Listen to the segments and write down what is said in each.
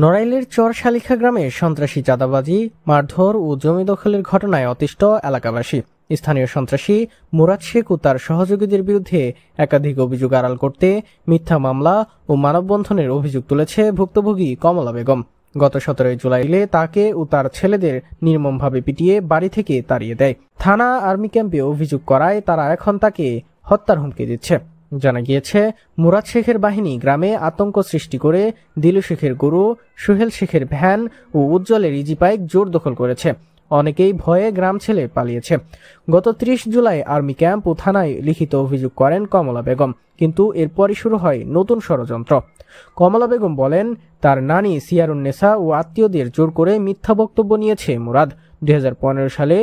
নড়াইলের চরশালিখা গ্রামে সন্ত্রাসী চাঁদাবাজি, মারধর ও জমি দখলের ঘটনায় অতিষ্ঠ এলাকাবাসী। স্থানীয় সন্ত্রাসী মুরাদ শেখ ও তার সহযোগীদের বিরুদ্ধে একাধিক অভিযোগ আড়াল করতে মিথ্যা মামলা ও মানববন্ধনের অভিযোগ তুলেছে ভুক্তভোগী কমলা বেগম। গত 17 জুলাইলে তাকে ও তার ছেলেদের নির্মমভাবে পিটিয়ে বাড়ি থেকে তাড়িয়ে দেয়। থানা আর্মি ক্যাম্পে অভিযোগ করায় তারা এখন তাকে হত্যার হুমকি দিচ্ছে। জানা গিয়েছে, মুরাদ শেখের বাহিনী গ্রামে আতঙ্ক সৃষ্টি করে দিলু শেখের গরু, সোহেল শেখের ভ্যান ও উজ্জ্বলের ইজি বাইক জোর দখল করেছে। অনেকেই ভয়ে গ্রাম ছেড়ে পালিয়েছে। গত 30 জুলাই আর্মি ক্যাম্প ও থানায় লিখিত অভিযোগ করেন কমলা বেগম, কিন্তু এরপরই শুরু হয় নতুন ষড়যন্ত্র। কমলা বেগম বলেন, তার নানি সিয়ারুন্নেসা ও আত্মীয়দের জোর করে মিথ্যা বক্তব্য নিয়েছে মুরাদ। 2015 সালে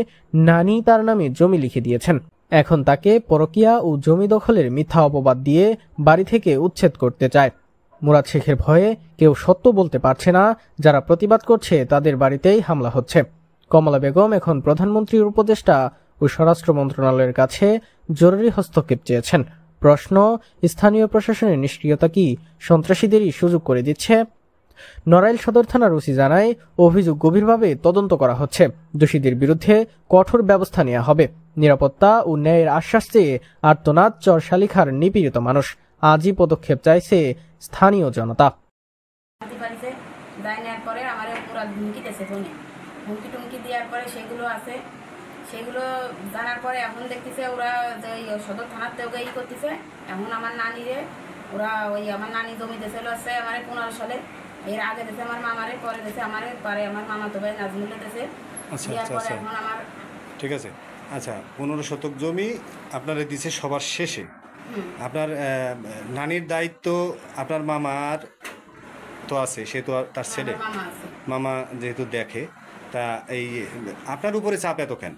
নানি তার নামে জমি লিখে দিয়েছেন। এখন তাকে পরকিয়া ও জমি দখলের মিথ্যা অপবাদ দিয়ে বাড়ি থেকে উচ্ছেদ করতে চায়। মুরাদ শেখের ভয়ে কেউ সত্য বলতে পারছে না, যারা প্রতিবাদ করছে তাদের বাড়িতেই হামলা হচ্ছে। কমলা বেগম এখন প্রধানমন্ত্রীর উপদেষ্টা ও স্বরাষ্ট্র মন্ত্রণালয়ের কাছে জরুরি হস্তক্ষেপ চেয়েছেন। প্রশ্ন, স্থানীয় প্রশাসনের নিষ্ক্রিয়তা কি সন্ত্রাসীদেরই সুযোগ করে দিচ্ছে? নড়াইল সদর থানার ওসি জানায়, অভিযোগ গভীরভাবে তদন্ত করা হচ্ছে। দোষীদের বিরুদ্ধে কঠোর ব্যবস্থা নেওয়া হবে। নিরাপত্তা ও ন্যায়ের আশ্বাস চেয়ে আর্তনাদ চরশালিখার নিপীড়িত মানুষ। আজই পদক্ষেপ চাইছে স্থানীয় জনতা। হুমকি দেওয়ার পরে সেগুলো জানার পরে এখন দেখতেছে ওরা সদর থানাতে ওকে করতেছে। এখন আমার নানিরে ওরা আমার নানি জমি দেশেল আছে আমার 15 সালে, এর আগে দেশে আমার মামারে, পরে দেশে আমার পরে আমার মামা তো ভাই নাজমুলের দেশে। এখন আমার ঠিক আছে। আচ্ছা, 15 শতক জমি আপনারা দিছে সবার শেষে। আপনার নানির দায়িত্ব আপনার মামার তো আছে, সে তো তার ছেলে মামা যেহেতু দেখে, তা এই আপনার উপরে চাপ এত কেন?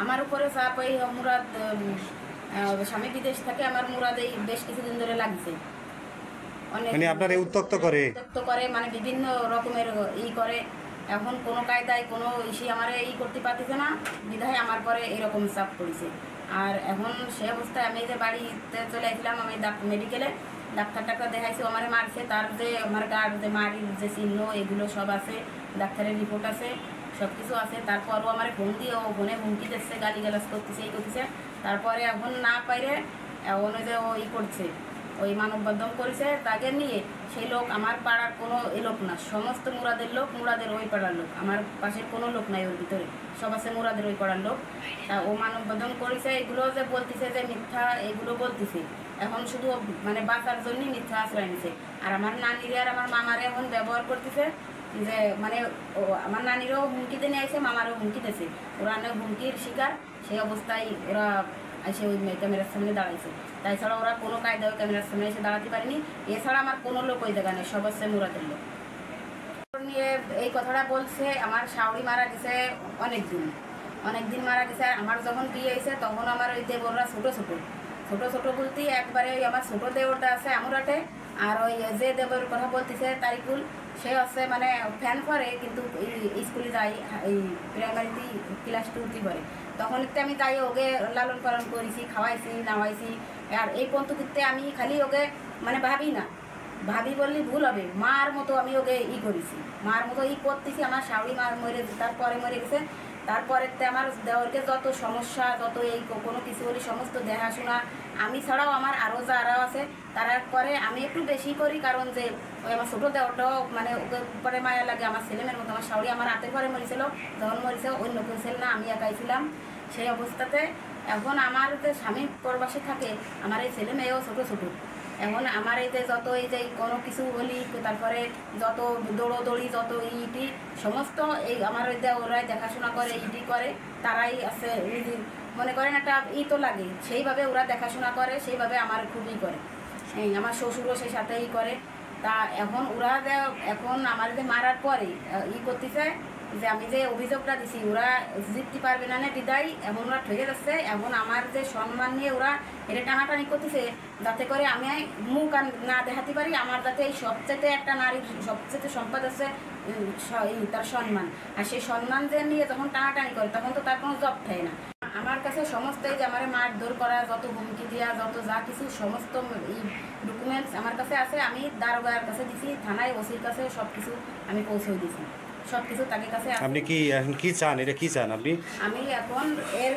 আমার উপরে চাপ এই মুরাদ স্বামী বিদেশ থাকে, আমার মুরাদ এই বেশ কিছুদিন ধরে লাগছে। মানে আপনার উত্তক্ত করে মানে বিভিন্ন রকমের করে। এখন কোনো কায়দায় কোনো আমার করতে পারতেছে না, বিধায় আমার পরে এরকম চাপ পড়েছে। আর এখন সে অবস্থায় আমি যে বাড়িতে চলে আসলাম, আমি মেডিকেলে ডাক্তার দেখাইছি, আমার মারছে, তার যে আমার গার যে মারির যে চিহ্ন এগুলো সব আছে, ডাক্তারের রিপোর্ট আছে, সব কিছু আছে। তারপরও আমার ফোন দিয়ে ও ফোনে হুমকি দিচ্ছে, গালিগালাজ করতেছে, করতেছে। তারপরে এখন না পাইরে এখন যে করছে, ওই মানববন্ধন করেছে তাকে নিয়ে। সেই লোক আমার পাড়ার কোনো লোক না, সমস্ত মুরাদের লোক, মুরাদের ওই পাড়ার লোক, আমার পাশের কোনো লোক নাই ওর ভিতরে, সব আছে মুরাদের ওই পাড়ার লোক। তা ও মানববন্ধন করেছে, এগুলো যে বলতেছে যে মিথ্যা, এগুলো বলতেছে। এখন শুধু মানে বাঁচার জন্যই মিথ্যা আশ্রয় নিছে। আর আমার নানিরে আর আমার মামারে এখন ব্যবহার করতেছে যে মানে আমার নানিরও হুমকিতে নিয়ে আসে, মামারও হুমকি দিয়েছে। ওরা হুমকির শিকার, সেই অবস্থায় ওরা এসে ওই ক্যামেরার সামনে দাঁড়াইছে। তাছাড়া ওরা কোনো কায়দায় ক্যামেরার সামনে এসে দাঁড়াতে পারেনি। এছাড়া আমার কোনো লোক ওই জায়গা নেই, সব হচ্ছে মুরাদের লোক। নিয়ে এই কথাটা বলছে, আমার শাওড়ি মারা গেছে অনেকদিন মারা গেছে। আমার যখন বিয়ে হয়েছে তখন আমার ওই দেবররা ছোট ছোট বলতে একবারে ওই আমার ছোট দেবরটা আছে আমরাটে। আর ওই যে দেবর কথা বলতেছে তারিকুল, সে হচ্ছে মানে ফ্যান করে, কিন্তু স্কুলে যাই, এই প্রাইমারিতে ক্লাস 2তে পড়ে। তখন একটু আমি তাই ওকে লালন পালন করেছি, খাওয়াইছি, নাওয়াইছি। আর এই পর্যন্ত কিন্তু আমি খালি ওকে মানে ভাবি বললে ভুল হবে, মার মতো আমি ওকে করেছি, মার মতো করতেছি। আমার শাওড়ি মার তারপরে মরে গেছে। তারপরে আমার দেওয়ারকে যত সমস্যা, যত এই কোনো কিছু বলি, সমস্ত দেখাশোনা আমি ছাড়াও আমার আরও যারা আছে তারা করে। আমি একটু বেশি করি, কারণ যে ওই আমার ছোটো দেওয়ারটাও মানে ওকে পরে মায়া লাগে। আমার ছেলেমেয়ের মতো আমার শাওড়ি আমার হাতের পরে মরেছিল, যখন মরেছে অন্য কেউ ছিল না, আমি একাই ছিলাম। সেই অবস্থাতে এখন আমার যে স্বামী পরবাসে থাকে, আমার এই ছেলে মেয়েও ছোটো। এখন আমার এই যে যত এই যে কোনো কিছু বলি, তারপরে যত দৌড়োদৌড়ি, যত ইটি সমস্ত এই আমার ওই ওরাই দেখাশোনা করে, ইটি করে, তারাই আছে। মনে করেন একটা তো লাগে, সেইভাবে ওরা দেখাশোনা করে, সেইভাবে আমার খুবই করে। আমার শ্বশুরও সেই সাথেই করে। তা এখন ওরা এখন আমার যে মারার পরে করতেছে যে আমি যে অভিযোগটা দিছি, ওরা জিততে পারবে না বিদায় এখন ওরা ঠকে যাচ্ছে। এখন আমার যে সম্মান নিয়ে ওরা এটা টানাটানি করতেছে, যাতে করে আমি মুখ না দেখাতে পারি। আমার যাতে এই সবচেয়ে একটা নারীর সবচেয়ে সম্পদ আছে তার সম্মান, আর সেই সম্মান যে নিয়ে যখন টানাটানি করে তখন তো তার কোনো জব থাকে না। আমার কাছে সমস্ত এই যে আমার মারধর করা, যত হুমকি দেওয়া, যত যা কিছু সমস্ত এই ডকুমেন্টস আমার কাছে আছে। আমি দারোগার কাছে দিছি, থানায় ওসির কাছে সব কিছু আমি পৌঁছে দিছি, সব কিছু তাকে কাছে আছে। আপনি কি এখন কি চান, এটা কি চান আপনি? আমি এখন এর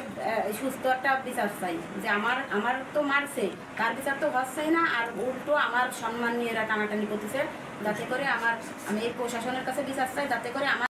সুস্থ একটা বিচার চাই, যে আমার তো মারছে, তার বিচার তো হচ্ছেই না, আর উল্টো আমার সম্মান নিয়ে এরা টানাটানি করতেছে, যাতে করে আমি এই প্রশাসনের কাছে বিচার চাই, যাতে করে আমার